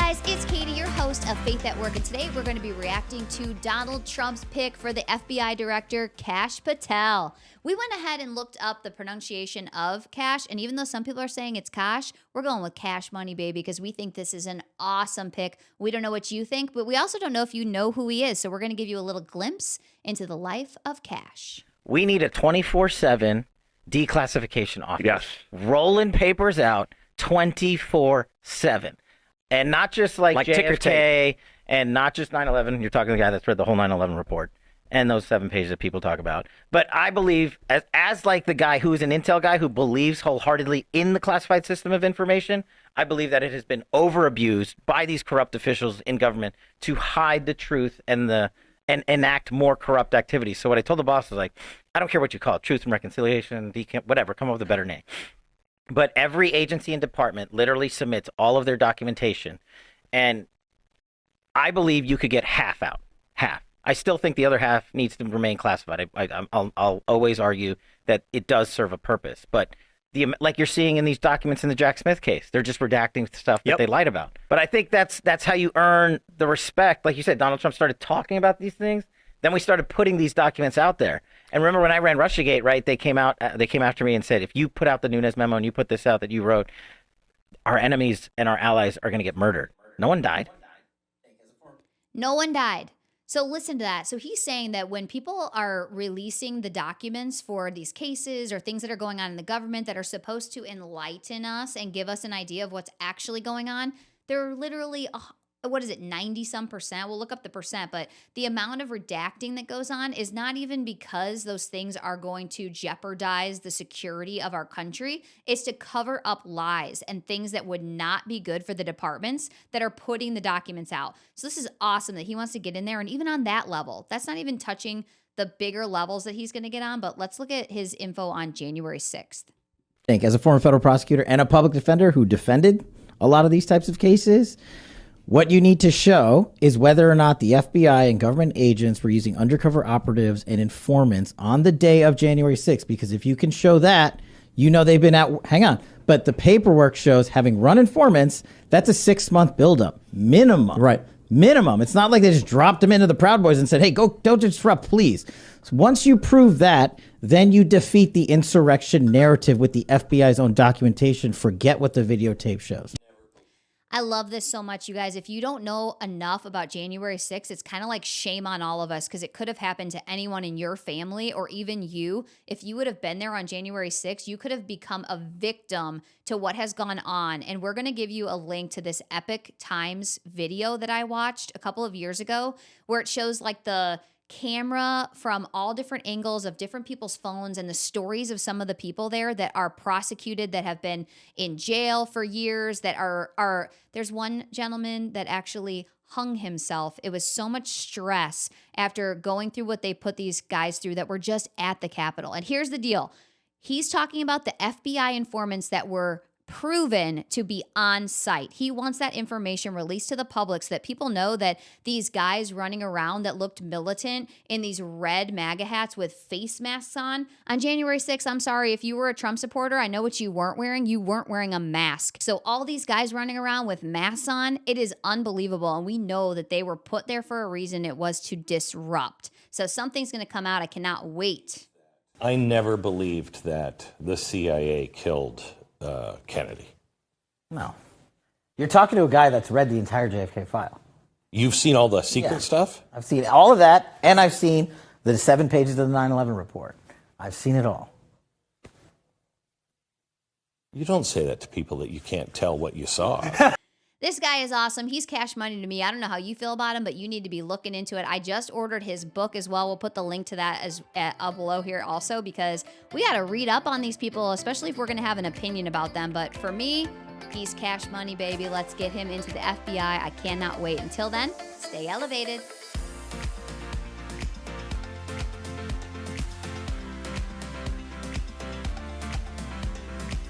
guys, it's Katie, your host of Faith at Work, and today we're going to be reacting to Donald Trump's pick for the FBI director, Kash Patel. We went ahead and looked up the pronunciation of Kash, and even though some people are saying it's Kash, we're going with Cash Money, baby, because we think this is an awesome pick. We don't know what you think, but we also don't know if you know who he is, so we're going to give you a little glimpse into the life of Kash. We need a 24/7 declassification office. Yes. Rolling papers out 24/7. And not just like JFK and not just 9/11. You're talking to the guy that's read the whole 9/11 report and those 7 pages that people talk about. But I believe, as like the guy who is an intel guy who believes wholeheartedly in the classified system of information, I believe that it has been over-abused by these corrupt officials in government to hide the truth and enact more corrupt activities. So what I told the boss was like, I don't care what you call it, truth and reconciliation, whatever, come up with a better name. But every agency and department literally submits all of their documentation. And I believe you could get half out. Half. I still think the other half needs to remain classified. I'll always argue that it does serve a purpose. But like you're seeing in these documents in the Jack Smith case, they're just redacting stuff that they lied about. But I think that's how you earn the respect. Like you said, Donald Trump started talking about these things. Then we started putting these documents out there. And remember when I ran Russiagate, right? They came after me and said, if you put out the Nunes memo and you put this out that you wrote, our enemies and our allies are going to get murdered. No one died. No one died. So listen to that. So he's saying that when people are releasing the documents for these cases or things that are going on in the government that are supposed to enlighten us and give us an idea of what's actually going on, they're literally 90-some%? We'll look up the percent, but the amount of redacting that goes on is not even because those things are going to jeopardize the security of our country. It's to cover up lies and things that would not be good for the departments that are putting the documents out. So this is awesome that he wants to get in there. And even on that level, that's not even touching the bigger levels that he's going to get on. But let's look at his info on January 6th. As a former federal prosecutor and a public defender who defended a lot of these types of cases, what you need to show is whether or not the FBI and government agents were using undercover operatives and informants on the day of January 6th, because if you can show that, you know they've been out. Hang on. But the paperwork shows having run informants, that's a 6-month buildup. Minimum. Right. Minimum. It's not like they just dropped them into the Proud Boys and said, hey, go, don't disrupt, please. So once you prove that, then you defeat the insurrection narrative with the FBI's own documentation. Forget what the videotape shows. I love this so much, you guys. If you don't know enough about January 6th, it's kind of like shame on all of us because it could have happened to anyone in your family or even you. If you would have been there on January 6th, you could have become a victim to what has gone on. And we're going to give you a link to this Epic Times video that I watched a couple of years ago where it shows like the camera from all different angles of different people's phones and the stories of some of the people there that are prosecuted, that have been in jail for years, that are there's one gentleman that actually hung himself. It was so much stress after going through what they put these guys through that were just at the Capitol. And here's the deal. He's talking about the FBI informants that were proven to be on site. He wants that information released to the public so that people know that these guys running around that looked militant in these red MAGA hats with face masks on January 6th, I'm sorry, if you were a Trump supporter, I know what you weren't wearing. You weren't wearing a mask. So all these guys running around with masks on, it is unbelievable. And we know that they were put there for a reason. It was to disrupt. So something's going to come out. I cannot wait. I never believed that the CIA killed Kennedy. No. You're talking to a guy that's read the entire JFK file. You've seen all the secret stuff? I've seen all of that, and I've seen the 7 pages of the 9/11 report. I've seen it all. You don't say that to people that you can't tell what you saw. This guy is awesome. He's Cash Money to me. I don't know how you feel about him, but you need to be looking into it. I just ordered his book as well. We'll put the link to that up below here also, because we got to read up on these people, especially if we're going to have an opinion about them. But for me, he's Cash Money, baby. Let's get him into the FBI. I cannot wait. Until then, stay elevated.